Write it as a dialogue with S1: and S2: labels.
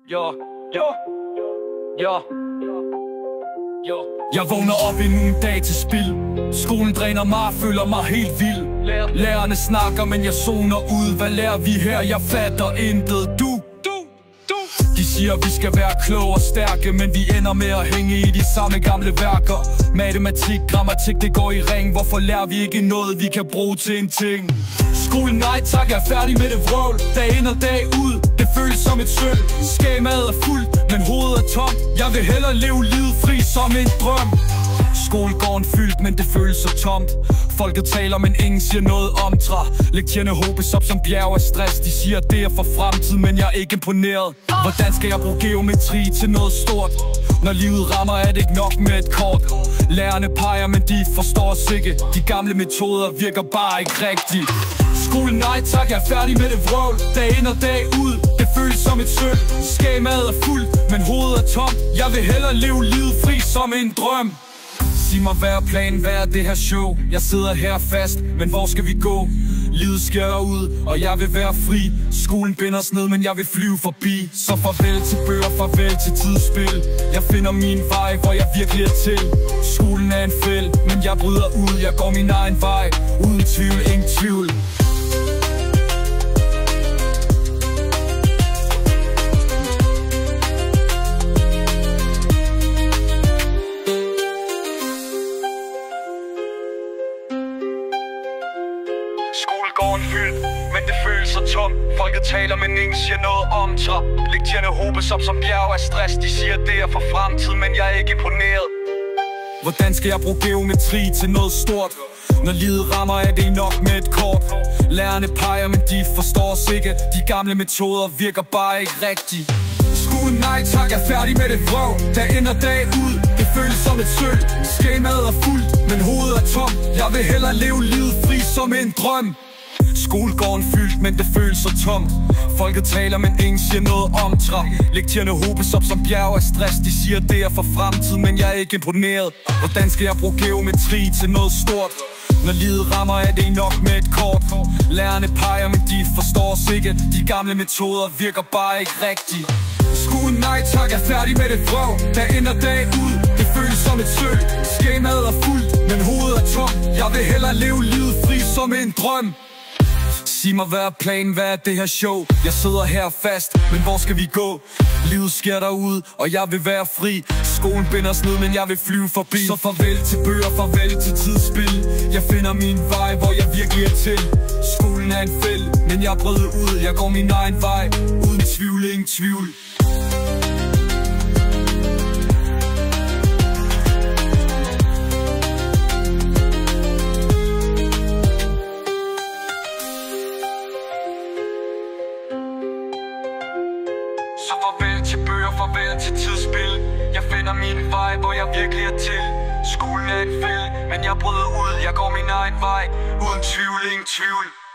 S1: Jeg vågner op endnu en dag til spil. Skolen dræner mig, føler mig helt vild. Lærerne snakker, men jeg zoner ud. Hvad lærer vi her? Jeg fatter intet. De siger, vi skal være kloge og stærke, men vi ender med at hænge i de samme gamle værker. Matematik, grammatik, det går i ring. Hvorfor lærer vi ikke noget, vi kan bruge til en ting? Skolen, nej tak, jeg er færdig med det vrøvl. Dag ind og dag ud, det føles som et sølv. Skemaet er fuldt, men hovedet er tomt. Jeg vil hellere leve livet fri som en drøm. Skolegården fyldt, men det føles så tomt. Folket taler, men ingen siger noget om træ. Lektierne hobes op som bjerg af stress. De siger, det er for fremtiden, men jeg er ikke imponeret. Hvordan skal jeg bruge geometri til noget stort? Når livet rammer, er det ikke nok med et kort. Lærerne peger, men de forstår os ikke. De gamle metoder virker bare ikke rigtigt. Skolen, nej tak, jeg er færdig med det vrøvl. Dag ind og dag ud, det føles som et sølv. Skemaet er fuldt, men hovedet er tomt. Jeg vil hellere leve livet fri som en drøm. Sig mig, hvad er planen, hvad er det her show? Jeg sidder her fast, men hvor skal vi gå? Livet sker ud, og jeg vil være fri. Skolen binder os ned, men jeg vil flyve forbi. Så farvel til bøger, farvel til tidsspil. Jeg finder min vej, hvor jeg virkelig er til. Skolen er en fæld, men jeg bryder ud. Jeg går min egen vej, uden tvivl, ingen tvivl. Skolegården fyldt, men det føles så tomt. Folket taler, men ingen siger noget om træ. Lektierne hobes op som bjerg af stress. De siger, det er for fremtiden, men jeg er ikke imponeret. Hvordan skal jeg bruge geometri til noget stort? Når livet rammer, er det nok med et kort. Lærerne peger, men de forstår os ikke. De gamle metoder virker bare ikke rigtigt. Skolen, nej tak, jeg er færdig med det vrøv. Dag ind og dag ud, det føles som et sølv. Skemaet er fuldt, men hovedet er tomt. Jeg vil hellere leve livet fri som en drøm. Skolegården fyldt, men det føles så tomt. Folket taler, men ingen siger noget om træ. Lektierne hobes op som bjerg af stress. De siger, det er for fremtiden, men jeg er ikke imponeret. Hvordan skal jeg bruge geometri til noget stort? Når livet rammer, er det nok med et kort. Lærerne peger, men de forstår os ikke. De gamle metoder virker bare ikke rigtigt. Skolen, nej tak, jeg er færdig med det vrøv. Dag ind og dag ud, det føles som et sølv. Skemaet er fuldt, men hovedet er tomt. Jeg vil hellere leve livet fri som en drøm. Sig mig, hvad er planen, hvad er det her show? Jeg sidder her fast, men hvor skal vi gå? Livet sker derude, og jeg vil være fri. Skolen binder os ned, men jeg vil flyve forbi. Så farvel til bøger, farvel til tidsspil. Jeg finder min vej, hvor jeg virkelig er til. Skolen er en fæld, men jeg bryder ud. Jeg går min egen vej, uden tvivl, ingen tvivl. Så farvel til bøger, farvel til tidsspil. Jeg finder min vej, hvor jeg virkelig er til. Skolen er en fæld, men jeg bryder ud. Jeg går min egen vej, uden tvivl, ingen tvivl.